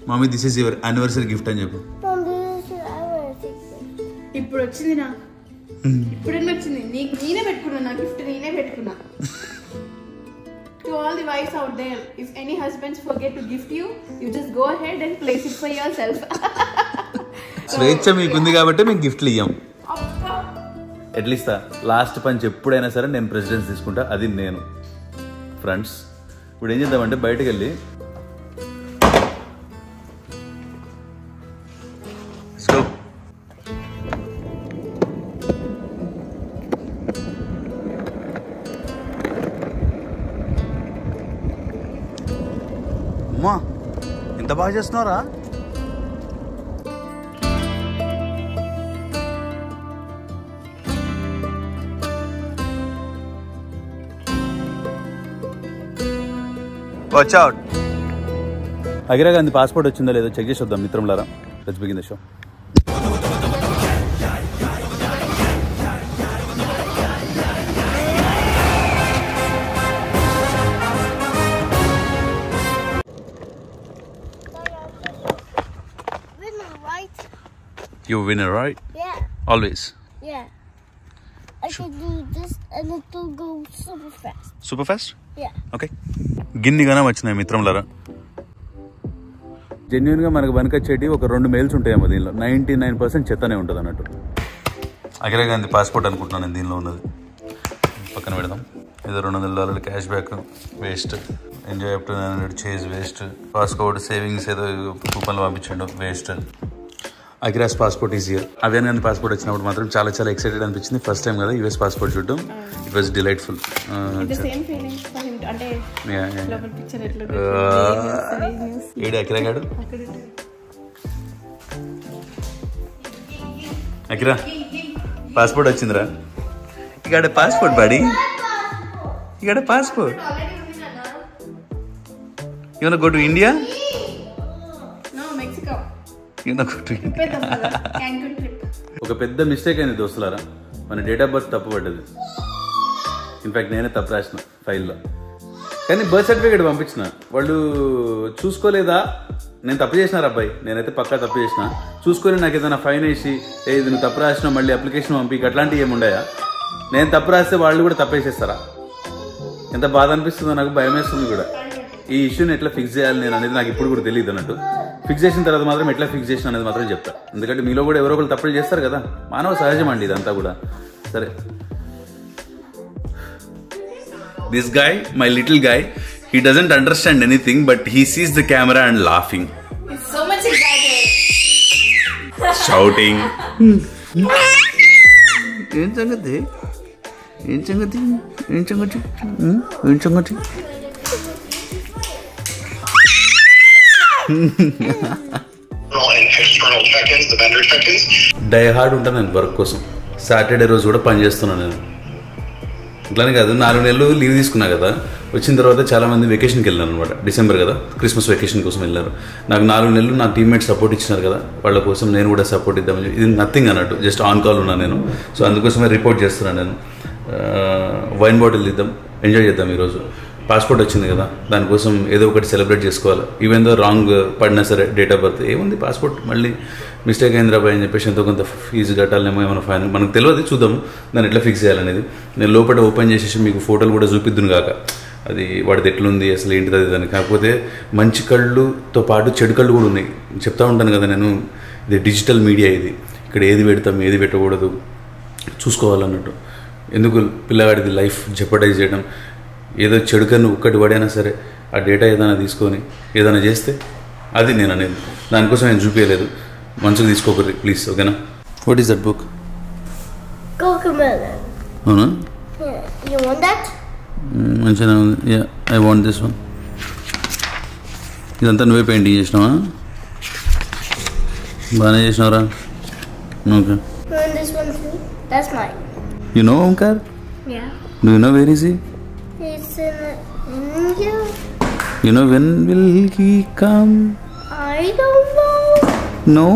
Mummy this is your anniversary gift అని చెప్పు. ఇప్పుడు వచ్చింది నా ఇప్పుడన్నా వచ్చింది నీకు నేనే పెట్టుకున్నా నా గిఫ్ట్ నేనే పెట్టుకున్నా. To all the wives out there, if any husbands forget to gift you, you just go ahead and place it for yourself. స్వేచ్ఛ మీకుంది కాబట్టి మేము గిఫ్ట్లు ఇయ్యాం. ఎట్లీస్ట్ లాస్ట్ పంచ్ ఎప్పుడైనా సరే నేను ప్రెసిడెన్స్ తీసుకుంటా, అది నేను. ఫ్రెండ్స్ ఇప్పుడు ఏం చేద్దామంటే బయటకు వెళ్ళి అమ్మా ఎంత బాగా చేస్తున్నారా. Watch out. Akira Gandhi passport వచ్చిందో లేదో చెక్ చేసి వద్దాం మిత్రంలారా. Let's begin the show. You win it, right? Yeah. Always. Yeah. I can do this and it will go super fast. Super fast? Yeah. Okay. గిన్నిగానే వచ్చినాయి మిత్రంలారా. జెన్యున్గా మనకు పనికొచ్చేటి ఒక 2 మెయిల్స్ ఉంటాయేమో దీనిలో. 99% చెత్తనే ఉంటుంది అన్నట్టు. అగిరా గాంధీ పాస్పోర్ట్ అనుకుంటున్నాను నేను దీనిలో ఉన్నది. పక్కన పెడదాం. ఏదో $200 cash back waste. Enjoy up to 900 Chase waste. Passport savings ఏదో కూపన్లు పంపించండు వేస్ట్. Akira's passport easier. అవియన్ గాంధీ పాస్పోర్ట్ వచ్చినప్పుడు మాత్రం చాలా చాలా ఎక్సైటెడ్ అనిపించింది. ఫస్ట్ టైం కదా యూఎస్ పాస్పోర్ట్ చూడడం. It was delightful. ఏడు అకిరా గాడు. అకిరా పాస్పోర్ట్ వచ్చిందిరా. ఇక్కడ పాస్పోర్ట్ బాడీ, ఇక్కడ passport. You want go to India? ఒక పెద్ద మిస్టేక్ అయింది దోస్తులారా. మన డేట్ ఆఫ్ బర్త్ తప్పు పడ్డది. ఇన్ఫాక్ట్ నేనే తప్పు రాసిన ఫైల్లో. కానీ బర్త్ సర్టిఫికేట్ పంపించిన వాళ్ళు చూసుకోలేదా. నేను తప్పు చేసినారు అబ్బాయి, నేనైతే పక్కా తప్పు చేసిన. చూసుకొని నాకు ఏదైనా ఫైన్ వేసి ఇది నువ్వు తప్పు రాసినా మళ్ళీ అప్లికేషన్ పంపి అట్లాంటివి ఏముండాయా? నేను తప్పు రాస్తే వాళ్ళు కూడా తప్పు వేసేస్తారా? ఎంత బాధ అనిపిస్తుందో, నాకు భయం వేస్తుంది కూడా. ఈ ఇష్యూని ఎట్లా ఫిక్స్ చేయాలి నేను అనేది నాకు ఇప్పుడు కూడా తెలియదు అన్నట్టు. ఫిక్స్ చేసిన తర్వాత మాత్రం ఎట్లా ఫిక్స్ చేసిన అనేది మాత్రం చెప్తా. ఎందుకంటే మీలో కూడా ఎవరో ఒకరు తప్పులు చేస్తారు కదా, మానవ సహజం అండి ఇదంతా కూడా. సరే, this guy, my little guy, he doesn't understand anything but he sees the camera and laughing. He's so much excited. Shouting. ఏం సంగతి, ఏం సంగతి, ఏం సంగతి, ఏం సంగతి. డై హార్డ్ ఉంటాను నేను వర్క్ కోసం. సాటర్డే రోజు కూడా పని చేస్తున్నాను నేను. ఇట్లానే కాదు, 4 నెలలు లీవ్ తీసుకున్నా కదా. వచ్చిన తర్వాత చాలామంది వెకేషన్కి వెళ్ళాను అనమాట. డిసెంబర్ కదా, క్రిస్మస్ వెకేషన్ కోసం వెళ్ళారు. నాకు 4 నెలలు నా టీమ్మేట్స్ సపోర్ట్ ఇచ్చినారు కదా, వాళ్ళ కోసం నేను కూడా సపోర్ట్ ఇద్దామని. ఇది నథింగ్ అన్నట్టు, జస్ట్ ఆన్ కాల్ ఉన్నాను నేను. సో అందుకోసమే రిపోర్ట్ చేస్తున్నాను నేను. వైన్ బాటిల్ ఇద్దాం, ఎంజాయ్ చేద్దాం ఈరోజు. పాస్పోర్ట్ వచ్చింది కదా, దానికోసం ఏదో ఒకటి సెలబ్రేట్ చేసుకోవాలి. ఈవెన్ దో రాంగ్ పడినా సరే డేట్ ఆఫ్ బర్త్ ఏముంది, పాస్పోర్ట్ మళ్ళీ మిస్టేక్ అయింది రాబాయ్ అని చెప్పేసి ఎంతో కొంత ఫీజు కట్టాలేమో, ఏమైనా ఫైన్ మనకు తెలియదు. చూద్దాము దాన్ని ఎట్లా ఫిక్స్ చేయాలనేది. నేను లోపల ఓపెన్ చేసేసి మీకు ఫోటోలు కూడా చూపిద్దును కాక, అది వాడిది ఎట్లుంది అసలు ఏంటిది అది దాన్ని. కాకపోతే మంచి కళ్ళుతో పాటు చెడు కళ్ళు కూడా ఉన్నాయి. చెప్తా ఉంటాను కదా నేను, ఇది డిజిటల్ మీడియా. ఇది ఇక్కడ ఏది పెడతాం ఏది పెట్టకూడదు చూసుకోవాలన్నట్టు. ఎందుకు పిల్లగాడిది లైఫ్ జెపటైజ్ చేయడం. ఏదో చెడుకన్ను ఒక్కటి పడైనా సరే ఆ డేటా ఏదైనా తీసుకొని ఏదైనా చేస్తే అది నేను అనేది. దానికోసం నేను చూపించలేదు, మంచిగా తీసుకోకర్రి ప్లీజ్, ఓకేనా? What is that book? Cocomelon. అవునా? You want that? మంచిగా ఉంది. Yeah, I want this one. ఇదంతా నువ్వే పెయింటింగ్ చేసినావా? బాగానే చేసినావురా. Okay. You want this one too? That's mine. You know Omkar? Yeah. Do you know where is he? It's in here. You know when will he come? I don't know. No.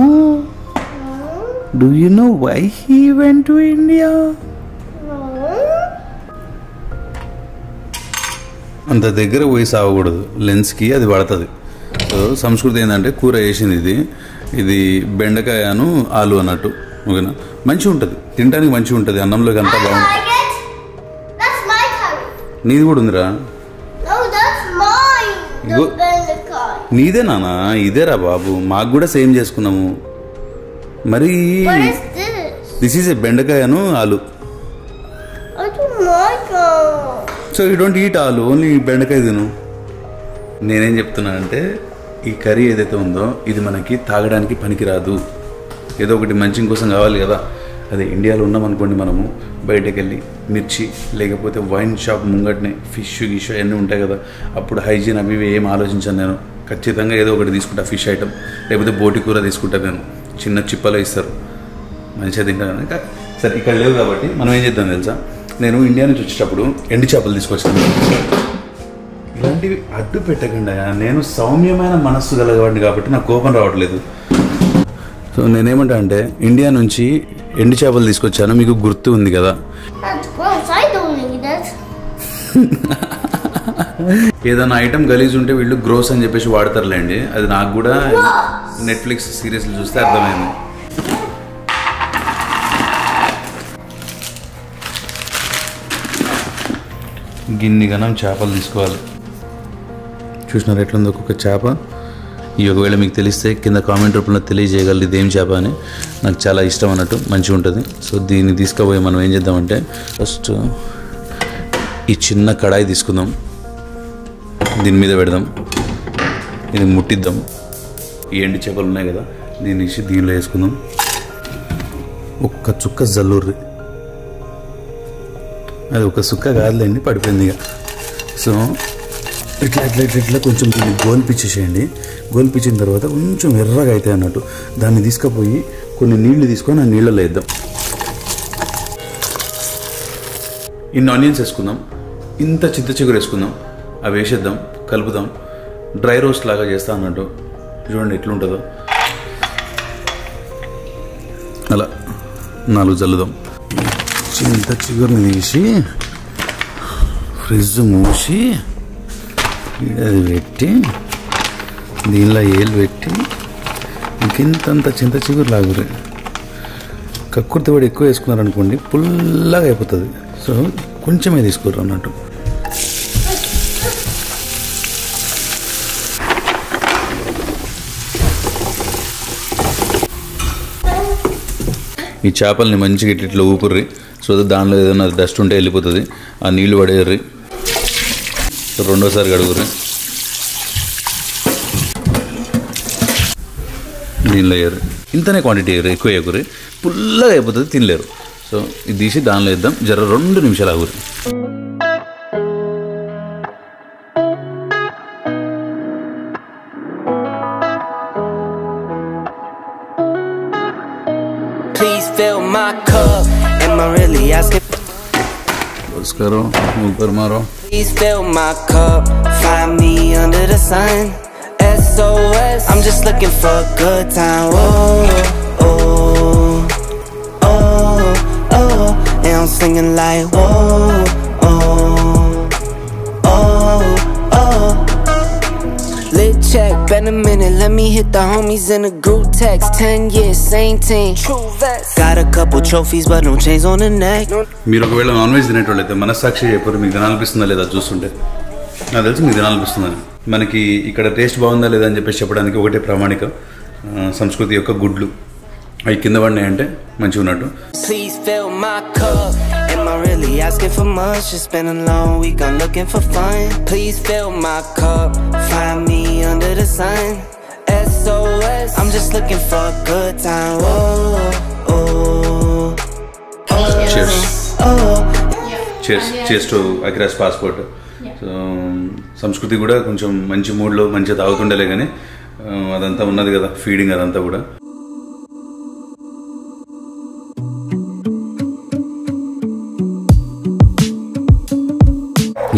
No. Do you know why he went to India? No. అంత దగ్గర పోయి సాగకూడదు, లెన్స్కి అది పడుతుంది. So సంస్కృతి ఏంటంటే కూర వేసింది ఇది బెండకాయను ఆలు అన్నట్టు. ఓకేనా, మంచిగా ఉంటుంది, తినడానికి మంచిగా ఉంటుంది, అన్నంలోకి అంతా బాగుంటుంది. నీది కూడా ఉందిరా. ఇగో నీదే నానా, ఇదేరా బాబు, మాకు కూడా సేమ్ చేసుకున్నాము. మరి దిస్ ఈజ్ ఏ బెండకాయను ఆలు. సో యూ డోంట్ ఈట్ ఆలు, ఓన్లీ బెండకాయ తిను. నేనేం చెప్తున్నానంటే ఈ కర్రీ ఏదైతే ఉందో ఇది మనకి తాగడానికి పనికిరాదు, ఏదో ఒకటి మంచి కోసం కావాలి కదా. అదే ఇండియాలో ఉన్నామనుకోండి, మనము బయటకు వెళ్ళి మిర్చి లేకపోతే వైన్ షాప్ ముంగట్నే ఫిష్ గిష్ అన్నీ ఉంటాయి కదా, అప్పుడు హైజీన్ అవి ఏం ఆలోచించాను నేను. ఖచ్చితంగా ఏదో ఒకటి తీసుకుంటా, ఫిష్ ఐటమ్ లేకపోతే బోటి కూర తీసుకుంటా. నేను చిన్న చిప్పలో ఇస్తారు, మంచిగా తింటాను. సరే ఇక్కడ లేవు కాబట్టి మనం ఏం చేద్దాం తెలుసా, నేను ఇండియా నుంచి వచ్చేటప్పుడు ఎండు చేపలు తీసుకొచ్చాను. ఇలాంటివి అడ్డు పెట్టకుండా, నేను సౌమ్యమైన మనస్సు కలగవాడిని కాబట్టి నాకు కోపం రావట్లేదు. సో నేనేమంటా అంటే ఇండియా నుంచి ఎండు చేపలు తీసుకొచ్చాను, మీకు గుర్తు ఉంది కదా. ఏదైనా ఐటమ్ గలీజ్ ఉంటే వీళ్ళు గ్రోస్ అని చెప్పేసి వాడతారులేండి, అది నాకు కూడా నెట్ఫ్లిక్స్ సీరియస్లు చూస్తే అర్థమైంది. గిన్ని గనం చేపలు తీసుకోవాలి. చూసినారు ఎట్లుంది ఒక్కొక్క చేప. ఈ ఒకవేళ మీకు తెలిస్తే కింద కామెంట్ రూపంలో తెలియజేయగలరు ఇదేం చేప అని. నాకు చాలా ఇష్టం అన్నట్టు, మంచిగా ఉంటుంది. సో దీన్ని తీసుకుపోయి మనం ఏం చేద్దామంటే ఫస్ట్ ఈ చిన్న కడాయి తీసుకుందాం, దీని మీద పెడదాం, ఇది ముట్టిద్దాం. ఈ ఎండు చేపలు ఉన్నాయి కదా, దీన్ని ఇచ్చి దీనిలో వేసుకుందాం. ఒక్క చుక్క జల్లూర్రి, అది ఒక సుక్క కాదులేండి, పడిపోయింది ఇక. సో ఇట్లా ఇట్లా ఇట్లా ఇట్లా కొంచెం దీన్ని గోల్పిచ్చేసేయండి. గోల్పిచ్చిన తర్వాత కొంచెం ఎర్రగా అవుతాయి అన్నట్టు. దాన్ని తీసుకుపోయి కొన్ని నీళ్లు తీసుకొని ఆ నీళ్ళలో వేద్దాం. ఇన్ని ఆనియన్స్ వేసుకుందాం, ఇంత చింత చిగురు వేసుకుందాం, అవి వేసేద్దాం, కలుపుదాం. డ్రై రోస్ట్ లాగా చేస్తా అన్నట్టు. చూడండి ఎట్లుంటుందో. అలా 4 జల్లుదాం. చింత చిగురుని తీసి ఫ్రిడ్జ్ మూసి అది పెట్టి దీనిలో ఏలు పెట్టి ఇంకింతంత చింత చిగురు లాగురే. కక్కుర్తి కూడా ఎక్కువ వేసుకున్నారనుకోండి పుల్లగా అయిపోతుంది. సో కొంచెమే తీసుకోరు అన్నట్టు. ఈ చేపల్ని మంచిగా ఇట్లా ఊపుర్రి. సో దానిలో ఏదైనా డస్ట్ ఉంటే వెళ్ళిపోతుంది. ఆ నీళ్లు పడేర్రి. రెండోసారి కడుగుర్రి. దీనిలో వేయరు, ఇంతనే క్వాంటిటీ వేయరు, ఎక్కువ వేయకుర్రి, పుల్లగా అయిపోతుంది, తినలేరు. సో ఇది తీసి దానిలో వేద్దాం. 2 నిమిషాలు ఆగుర్రి. నమస్కారం, ఊపర్ మారో. Please fill my cup, find me under the sun. SOS, I'm just looking for a good time. Oh, oh, oh, oh, and I'm singing like whoa, oh, oh, oh. Lit check, been a minute, let me hit the homies in a group text. 10 years, same team. True vest. Got a couple trophies, but no chains on the neck. మీరు ఒకవేళ non veg తినేటోళ్ళు అయితే మనస్సాక్షి చెప్పారు, మీకు తినాలనిపిస్తుందా లేదా చూస్తుంటే. నాకు తెలిసి మీకు తినాలనిపిస్తుందని. మనకి ఇక్కడ టేస్ట్ బాగుందా లేదా అని చెప్పేసి చెప్పడానికి ఒకటే ప్రామాణిక సంస్కృతి యొక్క గుడ్లు. అవి కింద పడినాయంటే మంచిగా ఉన్నట్టు. Please fill my cup. Am I really asking for much? Just been a long week, I'm looking for fun. Please fill my cup, find me under the sun. SOS, I'm just looking for a good time. Oh, oh, Cheers. oh. Cheers to Agra's passport. So సంస్కృతి కూడా కొంచెం మంచి మూడ్లో మంచిగా తాగుతుండలే, కానీ అదంతా ఉన్నది కదా ఫీడింగ్, అదంతా కూడా.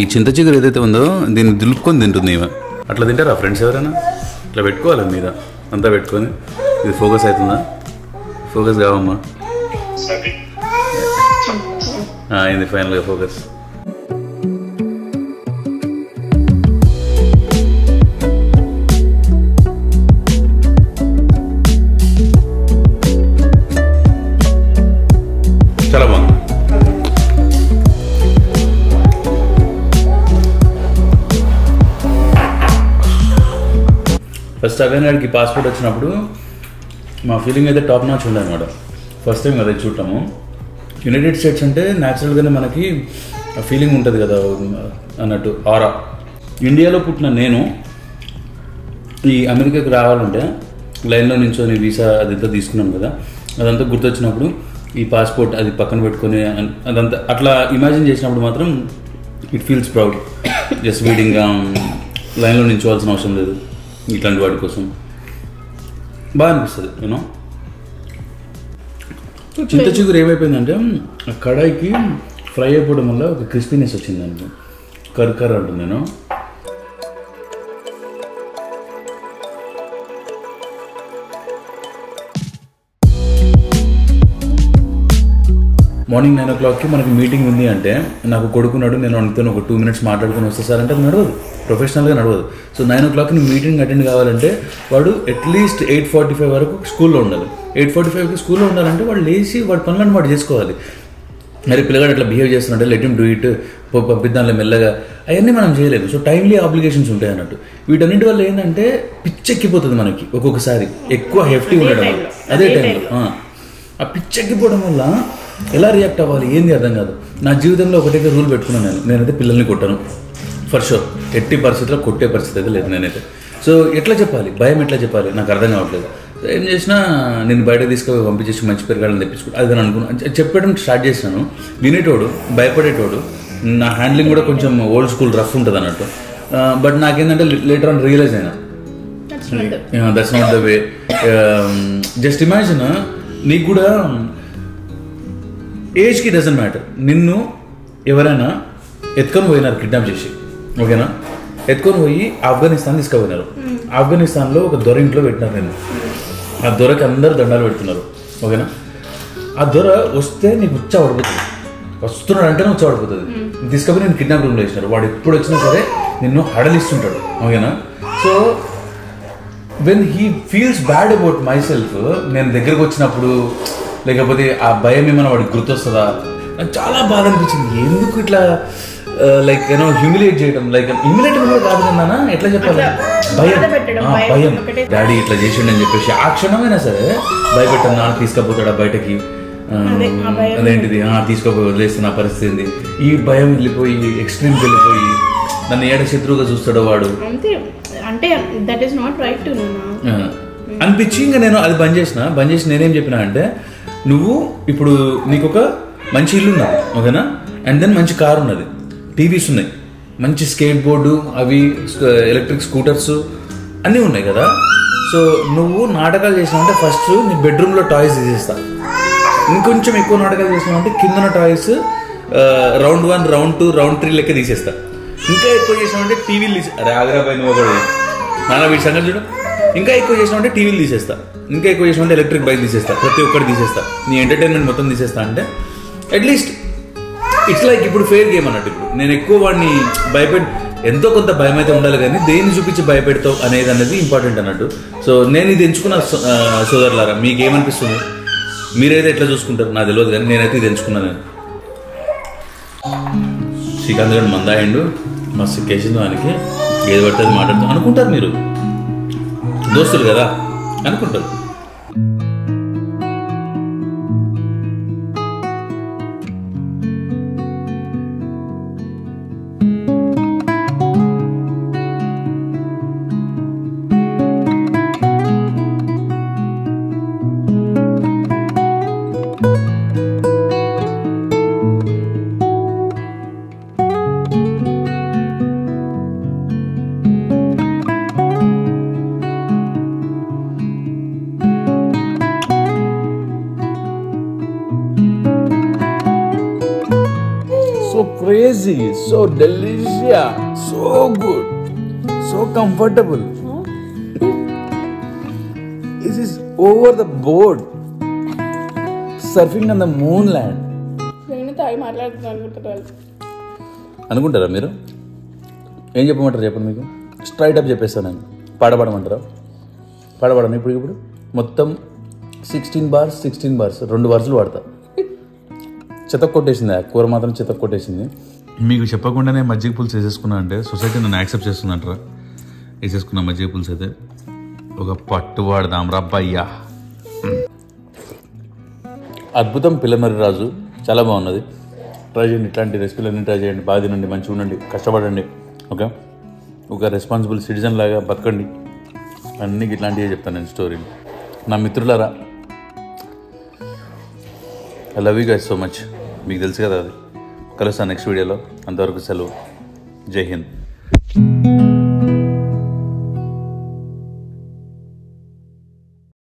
ఈ చింత చిగురు ఏదైతే ఉందో దీన్ని దులుపుకొని తింటుంది ఇవ. అట్లా తింటారా ఫ్రెండ్స్ ఎవరైనా? ఇట్లా పెట్టుకోవాలి మీద అంతా పెట్టుకొని. ఇది ఫోకస్ అవుతుందా? ఫోకస్ కావమ్మా. అయింది ఫైనల్గా ఫోకస్. ఫస్ట్ అవేన్ గారికి పాస్పోర్ట్ వచ్చినప్పుడు మా ఫీలింగ్ అయితే టాప్ నాచ్ ఉండే అనమాట. ఫస్ట్ టైం కదా చూడటము. యునైటెడ్ స్టేట్స్ అంటే న్యాచురల్గానే మనకి ఫీలింగ్ ఉంటుంది కదా అన్నట్టు ఆరా. ఇండియాలో పుట్టిన నేను ఈ అమెరికాకి రావాలంటే లైన్లో నించొని వీసా అదంతా తీసుకున్నాను కదా, అదంతా గుర్తొచ్చినప్పుడు ఈ పాస్పోర్ట్ అది పక్కన పెట్టుకొని అదంతా అట్లా ఇమాజిన్ చేసినప్పుడు మాత్రం ఇట్ ఫీల్స్ ప్రౌడ్. జస్ట్ వెయిటింగ్గా లైన్లో నించోవాల్సిన అవసరం లేదు ఇట్లాంటి వాటి కోసం. బాగా అనిపిస్తుంది యూనో. చింత చిగురు ఏమైపోయిందంటే ఆ కడాయికి ఫ్రై అయిపోవడం వల్ల ఒక క్రిస్పీనెస్ వచ్చిందండి. కర్కర్ అంటుంది నేను. మార్నింగ్ 9 o'clockకి మనకి మీటింగ్ ఉంది అంటే నాకు కొడుకున్నాడు, నేను అనుకుని ఒక 2 minutes మాట్లాడుకుని వస్తే సార్ అంటే అది నడవదు, ప్రొఫెషనల్గా నడవదు. సో 9 o'clockకి మీటింగ్ అటెండ్ కావాలంటే వాడు అట్లీస్ట్ 8:45 వరకు స్కూల్లో ఉండాలి. 8:45కి స్కూల్లో ఉండాలంటే వాడు లేచి వాడి పనులను వాడు చేసుకోవాలి. మరి పిల్లగాడు అట్లా బిహేవ్ చేస్తున్నట్టే లెట్ హిమ్ డూ ఇట్, పంపిద్దాంలో మెల్లగా, అవన్నీ మనం చేయలేము. సో టైమ్లీ ఆబ్లిగేషన్స్ ఉంటాయి అన్నట్టు. వీటన్నిటి వల్ల ఏంటంటే పిచ్చెక్కిపోతుంది మనకి ఒక్కొక్కసారి, ఎక్కువ హెఫ్టీ ఉండడం వల్ల. అదే టైంలో ఆ పిచ్చెక్కిపోవడం వల్ల ఎలా రియాక్ట్ అవ్వాలి ఏంది అర్థం కాదు. నా జీవితంలో ఒకటైతే రూల్ పెట్టుకున్నాను, నేనైతే పిల్లల్ని కొట్టాను ఫర్ షూర్. ఎట్టి పరిస్థితిలో కొట్టే పరిస్థితి అయితే లేదు నేనైతే. సో ఎట్లా చెప్పాలి, భయం ఎట్లా చెప్పాలి నాకు అర్థం కావట్లేదు. ఏం చేసినా నేను బయట తీసుకుపోయి పంపించేసి మంచి పెరగాలని తెప్పించుకుంటా అది అనుకున్నాను. చెప్పడం స్టార్ట్ చేసినాను. వినేటోడు, భయపడేటోడు. నా హ్యాండ్లింగ్ కూడా కొంచెం ఓల్డ్ స్కూల్ రఫ్ ఉంటుంది అన్నట్టు. బట్ నాకేంటంటే లేటర్ ఆన్ రియలైజ్ అయినా that's not the way. Just imagine, నీకు కూడా ఏజ్కి డజంట్ మ్యాటర్. నిన్ను ఎవరైనా ఎత్తుకొని పోయినారు కిడ్నాప్ చేసి, ఓకేనా, ఎత్తుకొని పోయి ఆఫ్ఘనిస్తాన్ తీసుకుపోయినారు. ఆఫ్ఘనిస్తాన్లో ఒక దొర ఇంట్లో పెట్టినారు నేను. ఆ దొరకి అందరు దండాలు పెడుతున్నారు, ఓకేనా. ఆ దొర వస్తే నీకు ఉచ్చ పడిపోతుంది, వస్తున్నాడు అంటేనే ఉచ్చ పడిపోతుంది. తీసుకుపోయి నేను కిడ్నాప్ రూమ్లో వేసినారు. వాడు ఎప్పుడు వచ్చినా సరే నిన్ను హడలిస్తుంటాడు, ఓకేనా. So when he feels bad about my self, నేను దగ్గరకు వచ్చినప్పుడు లేకపోతే ఆ భయం ఏమైనా వాడికి గుర్తొస్తుందా, నాకు చాలా బాధ అనిపించింది. ఎందుకు ఇట్లా లైక్ యూనో హ్యూమిలేట్ చేయడం, లైక్ హ్యూమిలేట్ కూడా కాదు కదా, ఎట్లా చెప్పాలి, భయం. డాడీ ఇట్లా చేసిండు అని చెప్పేసి ఆ క్షణమైనా సరే భయపెట్టాను. నాన్న తీసుకపోతాడా బయటకి, అదేంటిది తీసుకోపోయి వదిలేస్తున్న పరిస్థితి ఏంది, ఈ భయం వెళ్ళిపోయి ఎక్స్ట్రీమ్కి వెళ్ళిపోయి నన్ను ఏడ శత్రువుగా చూస్తాడో వాడు అంటే that is not right to అనిపించి ఇంకా నేను అది బంద్ చేసి నేనేం చెప్పినా అంటే, నువ్వు ఇప్పుడు నీకు ఒక మంచి ఇల్లు ఉన్నది, ఓకేనా, అండ్ దెన్ మంచి కారు ఉన్నది, టీవీస్ ఉన్నాయి, మంచి స్కేట్ బోర్డు, అవి ఎలక్ట్రిక్ స్కూటర్స్ అన్నీ ఉన్నాయి కదా. సో నువ్వు నాటకాలు చేసినావంటే ఫస్ట్ నీ బెడ్రూమ్లో టాయ్స్ తీసేస్తా. ఇంకొంచెం ఎక్కువ నాటకాలు చేసినావంటే కిందన టాయ్స్ round 1, round 2, round 3 లెక్క తీసేస్తా. ఇంకా ఎక్కువ చేసినావంటే టీవీలు అరే ఆగ్రాబాయ్ నువ్వు ఒకటి నాన్న వీటి సంగతి చూడు. ఇంకా ఎక్కువ చేసినావంటే టీవీలు తీసేస్తా, ఇంకా ఎక్కువ చేసినావంటే ఎలక్ట్రిక్ బైక్ తీసేస్తా, ప్రతి ఒక్కటి తీసేస్తా, నీ ఎంటర్టైన్మెంట్ మొత్తం తీసేస్తా. అంటే అట్లీస్ట్ ఇట్స్ లైక్ ఇప్పుడు ఫెయిర్ గేమ్ అన్నట్టు. ఇప్పుడు నేను ఎక్కువ వాడిని ఎంతో కొంత భయం అయితే ఉండాలి, కానీ దేన్ని చూపించి భయపెడతావు అనేది ఇంపార్టెంట్ అన్నట్టు. సో నేను ఇది ఎంచుకున్న సోదరులారా, మీకేమనిపిస్తుంది, మీరైతే ఎట్లా చూసుకుంటారు నాకు తెలియదు, కానీ నేనైతే ఇది ఎంచుకున్నాను. శ్రీకాంత్ గారు మందాయండు మస్తు కేసింది, దానికి ఏది పడుతుంది మాట్లాడుతూ అనుకుంటారు, మీరు దోస్తులు కదా అనుకుంటారు. Crazy, so delicious, so good, so comfortable. This is over the board, surfing on the moonland. అనుకుంటారా మీరు? ఏం చెప్పమంటారు చెప్పండి, మీకు స్ట్రైట్ అప్ చెప్పేస్తాను నేను. పాడమంటారా? పాడను ఇప్పుడు మొత్తం 16 bars 2 బర్స్లు వాడతా. చెత్త కొట్టేసింది, కూర మాత్రం చెత్త కొట్టేసింది. మీకు చెప్పకుండానే మజ్జిగ పులుసు వేసేసుకున్నా అంటే సొసైటీ నన్ను యాక్సెప్ట్ చేస్తుందంటారా? వేసేసుకున్నా మజ్జిగ పులుసు అయితే ఒక పట్టు వాడదాం రబ్బయ్యా. అద్భుతం పిల్లమర్రి రాజు చాలా బాగున్నది. ట్రై చేయండి, ఇట్లాంటి రెసిపీలన్నీ ట్రై చేయండి. బాగా తినండి, మంచిగా ఉండండి, కష్టపడండి. ఓకే, ఒక రెస్పాన్సిబుల్ సిటిజన్ లాగా బతకండి. అన్నీ ఇట్లాంటివే చెప్తాను నేను స్టోరీలు. నా మిత్రులారా, I love you guys so much. మీకు తెలుసు కదా అది. కలుస్తాను నెక్స్ట్ వీడియోలో. అంతవరకు సెలవు. జై హింద్.